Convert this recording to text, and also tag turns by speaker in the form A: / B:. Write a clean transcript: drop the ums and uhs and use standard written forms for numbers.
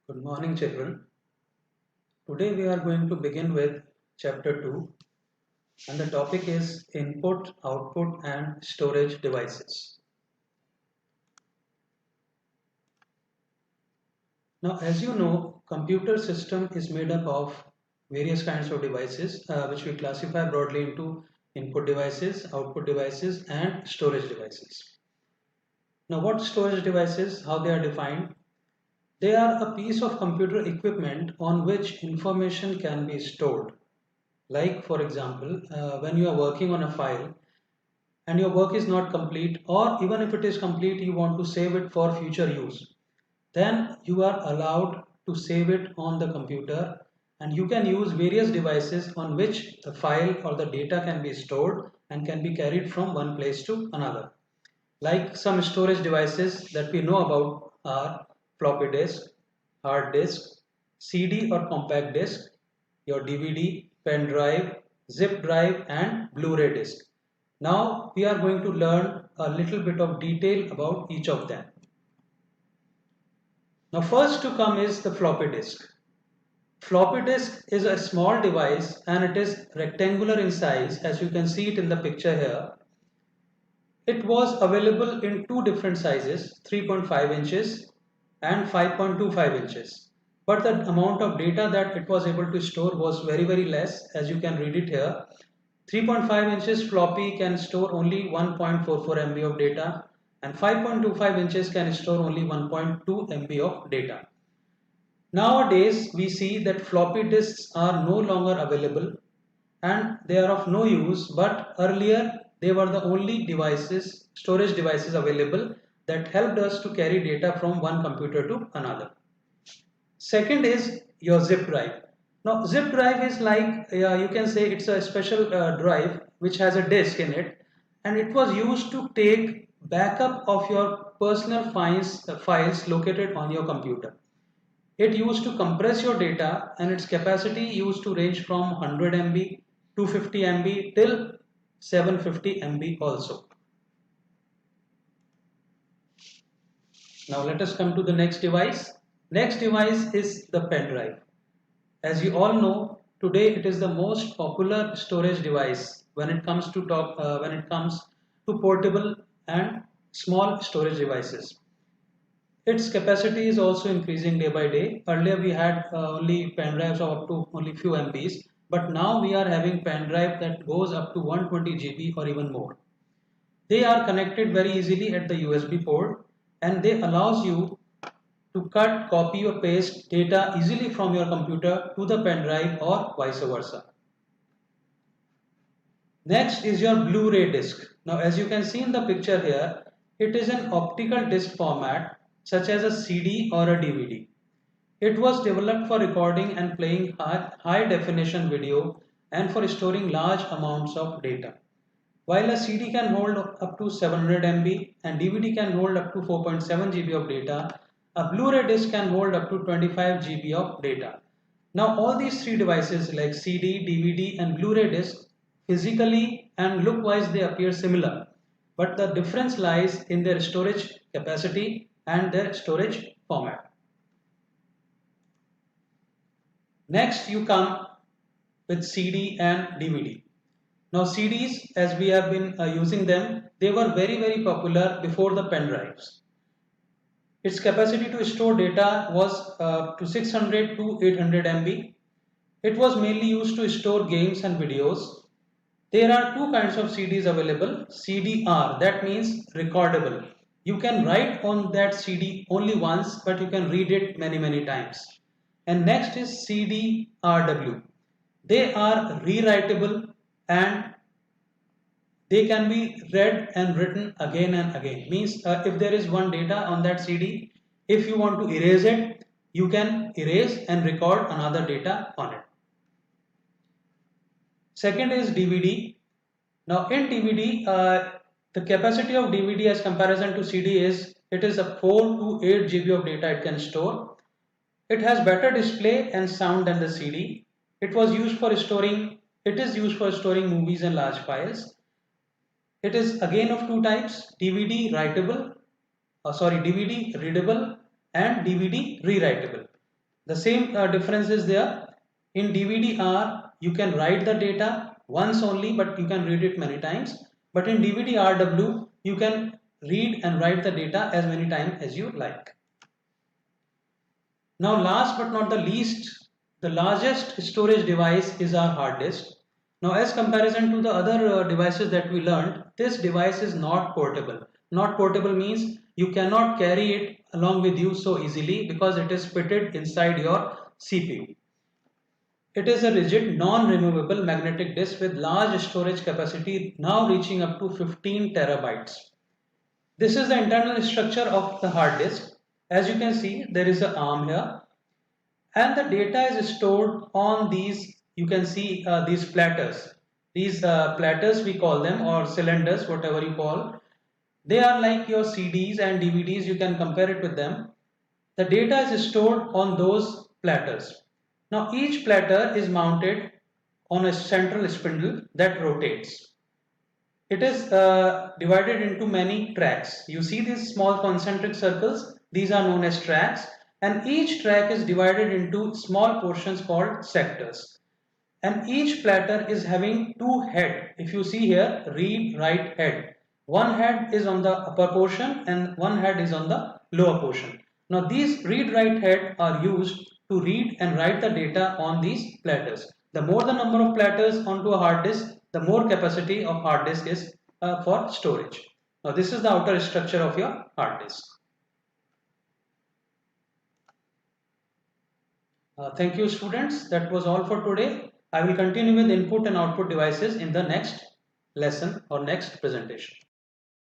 A: Good morning, children. Today we are going to begin with chapter 2, and the topic is input, output, and storage devices. Now, as you know, computer system is made up of various kinds of devices, which we classify broadly into input devices, output devices, and storage devices. Now, what storage devices, how they are defined? They are a piece of computer equipment on which information can be stored. Like, for example, when you are working on a file and your work is not complete, or even if it is complete, you want to save it for future use, then you are allowed to save it on the computer, and you can use various devices on which the file or the data can be stored and can be carried from one place to another. Like some storage devices that we know about are floppy disk, hard disk, CD or compact disk, your DVD, pen drive, zip drive, and Blu-ray disc. Now we are going to learn a little bit of detail about each of them. Now first to come is the floppy disk. Floppy disk is a small device and it is rectangular in size, as you can see it in the picture here. It was available in two different sizes, 3.5 inches and 5.25 inches. But the amount of data that it was able to store was very less, as you can read it here. 3.5 inches floppy can store only 1.44 MB of data, and 5.25 inches can store only 1.2 MB of data. Nowadays, we see that floppy disks are no longer available and they are of no use, but earlier they were the only devices, storage devices available that helped us to carry data from one computer to another. Second is your zip drive. Now, zip drive is like, you can say it's a special drive which has a disk in it, and it was used to take backup of your personal files located on your computer. It used to compress your data, and its capacity used to range from 100 MB, 250 MB till 750 MB also. Now let us come to the next device. Next device is the pen drive. As you all know, today it is the most popular storage device when it comes to portable and small storage devices. Its capacity is also increasing day by day. Earlier we had only pen drives of up to only few MBs, but now we are having pen drive that goes up to 120 GB or even more. They are connected very easily at the USB port, and they allows you to cut, copy or paste data easily from your computer to the pen drive or vice versa. Next is your Blu-ray disc. Now as you can see in the picture here, it is an optical disc format such as a CD or a DVD. It was developed for recording and playing high definition video and for storing large amounts of data. While a CD can hold up to 700 MB and DVD can hold up to 4.7 GB of data, a Blu-ray disc can hold up to 25 GB of data. Now all these three devices like CD, DVD and Blu-ray disc, physically and look-wise they appear similar, but the difference lies in their storage capacity and their storage format. Next you come with CD and DVD. Now CDs, as we have been using them, they were very popular before the pen drives. Its capacity to store data was to 600 to 800 MB. It was mainly used to store games and videos. There are two kinds of CDs available. CDR, that means recordable. You can write on that CD only once, but you can read it many times. And next is CD-RW. They are rewritable and they can be read and written again and again. Means if there is one data on that CD, if you want to erase it, you can erase and record another data on it. Second is DVD. Now in DVD, the capacity of DVD as comparison to CD is, it is a 4 to 8 GB of data it can store. It has better display and sound than the CD. It is used for storing movies and large files. It is again of two types, DVD readable and DVD rewritable. The same difference is there. In DVD-R, you can write the data once only, but you can read it many times. But in DVD-RW, you can read and write the data as many times as you like. Now, last but not the least, the largest storage device is our hard disk. Now, as comparison to the other devices that we learned, this device is not portable. Not portable means you cannot carry it along with you so easily because it is fitted inside your CPU. It is a rigid, non-removable magnetic disk with large storage capacity now reaching up to 15 terabytes. This is the internal structure of the hard disk. As you can see, there is an arm here and the data is stored on these, you can see these platters. These platters we call them, or cylinders, whatever you call. They are like your CDs and DVDs, you can compare it with them. The data is stored on those platters. Now each platter is mounted on a central spindle that rotates. It is divided into many tracks. You see these small concentric circles, these are known as tracks, and each track is divided into small portions called sectors. And each platter is having two heads. If you see here, read, write, head. One head is on the upper portion and one head is on the lower portion. Now these read, write head are used to read and write the data on these platters. The more the number of platters onto a hard disk, the more capacity of hard disk is for storage. Now this is the outer structure of your hard disk. Thank you students. That was all for today. I will continue with input and output devices in the next lesson or next presentation.